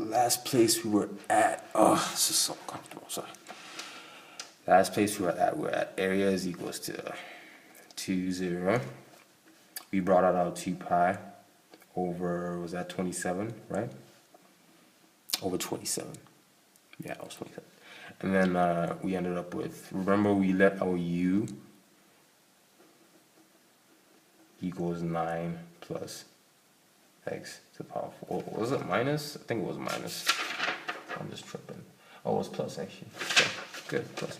last place we were at, oh, this is so uncomfortable, sorry. Last place we were at area is equals to 2, 0. We brought out our 2 pi over, was that 27, right? Over 27. Yeah, it was 27. And then we ended up with, remember we let our u equals 9 plus x to the power 4. Was it minus? I think it was minus. I'm just tripping. Oh, it was plus actually. Okay, good, plus.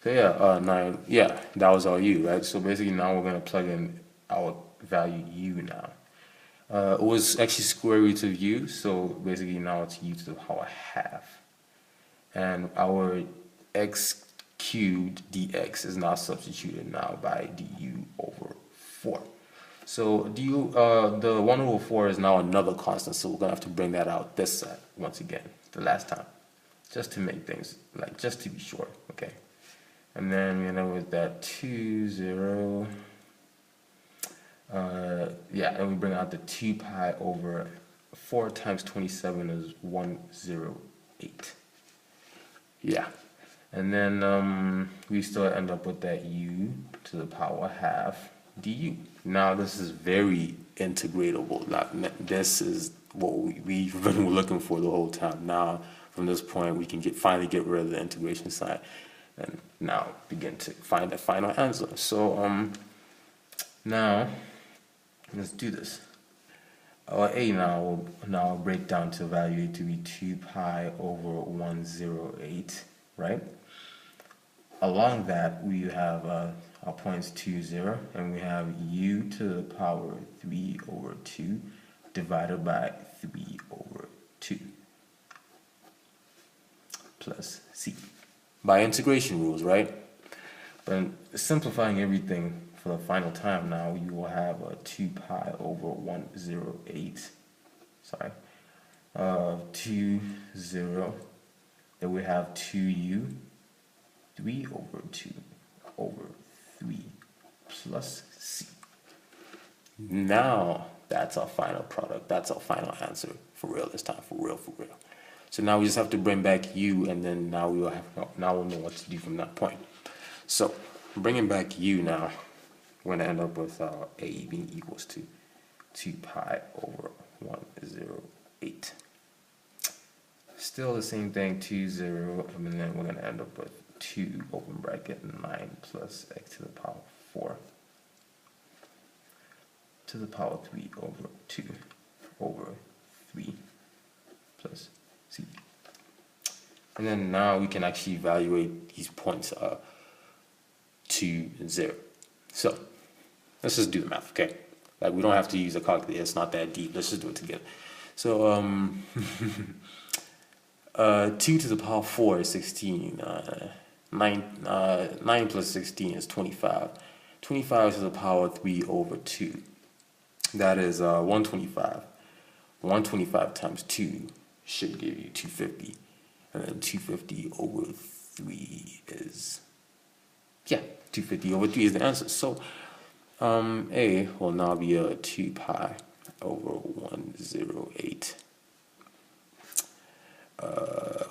So yeah, 9, yeah, that was our u, right? So basically now we're going to plug in our value u now. It was actually square root of u, so basically now it's u to the power half. And our x cubed dx is now substituted now by du over 4. So the 1 over 4 is now another constant, so we're going to have to bring that out this side once again, the last time, just to make things, like, just to be sure, okay? And then we end up with that 2, 0, yeah, and we bring out the 2 pi over 4 times 27 is 108. Yeah, and then we still end up with that u to the power half du. Now this is very integratable. This is what we've been looking for the whole time. Now from this point we can finally get rid of the integration sign and now begin to find the final answer. So now let's do this. Our a now will break down to value to be 2 pi over 108, right? Along that we have our points 2, 0, and we have u to the power 3 over 2 divided by 3 over 2 plus c. By integration rules, right? But simplifying everything for the final time now, you will have a 2 pi over 108, sorry, 2, 0, then we have 2u, 3 over 2 over 3 plus c. Now that's our final product, that's our final answer, for real this time, for real, for real. So now we just have to bring back u, and then now we'll know what to do from that point. So bringing back u now, we're going to end up with our a being equals to 2 pi over 108. Still the same thing, 2, 0, and then we're going to end up with 2 open bracket 9 plus x to the power 4 to the power 3 over 2 over 3 plus c. And then now we can actually evaluate these points 2 and 0. So let's just do the math, okay? Like, we don't have to use a calculator, it's not that deep. Let's just do it together. So 2 to the power 4 is 16. 9 plus 16 is 25. 25 to the power 3 over 2. That is 125. 125 times 2 should give you 250. And then 250 over 3 is, yeah, 250 over 3 is the answer. So a will now be a 2 pi over 108.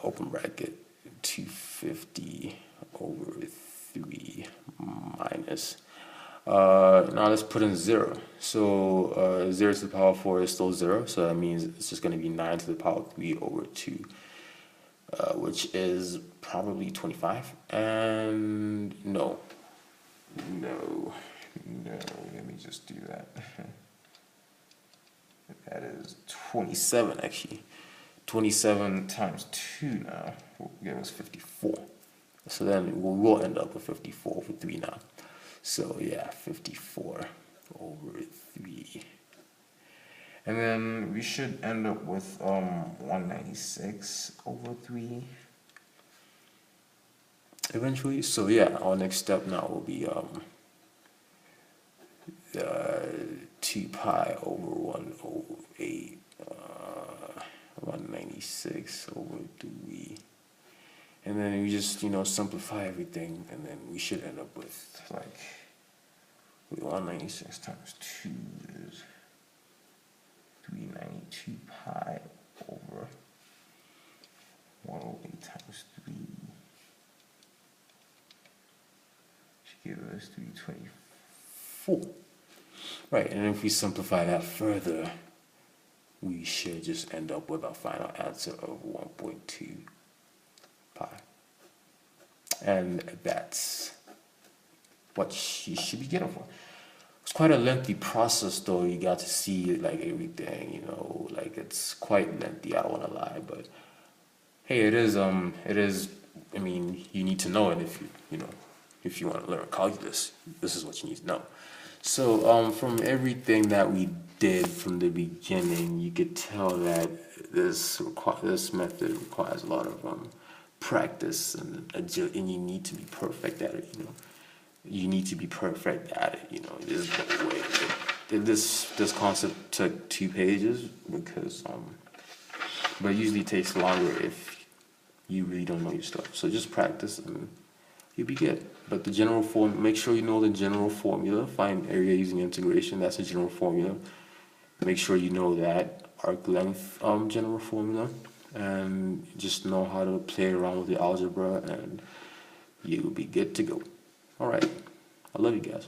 Open bracket 250 over 3 minus. Now let's put in 0. So 0 to the power 4 is still 0, so that means it's just going to be 9 to the power 3 over 2, which is probably 25. And no, let me just do that. That is 27 actually. 27 times 2 now will give us 54. So then we'll end up with 54 over 3 now. So yeah, 54 over 3. And then we should end up with 196 over 3 eventually. So yeah, our next step now will be 2 pi over 108, 196 over 3. And then we just, simplify everything, and then we should end up with, like, 196 times 2 is 392 pi over plus 324. Right, and if we simplify that further, we should just end up with our final answer of 1.2 pi. And that's what you should be getting for. It's quite a lengthy process though. You got to see like everything, you know, like it's quite lengthy, I don't want to lie, but hey, it is, I mean, you need to know it if if you want to learn calculus, this is what you need to know. So from everything that we did from the beginning, you could tell that this method requires a lot of practice and agility, and you need to be perfect at it. You need to be perfect at it. There's no way. This concept took 2 pages because but it usually takes longer if you really don't know your stuff. So just practice and you'll be good. But the general form, make sure you know the general formula. Find area using integration. That's a general formula. Make sure you know that arc length general formula, and just know how to play around with the algebra, and you'll be good to go. All right. I love you guys.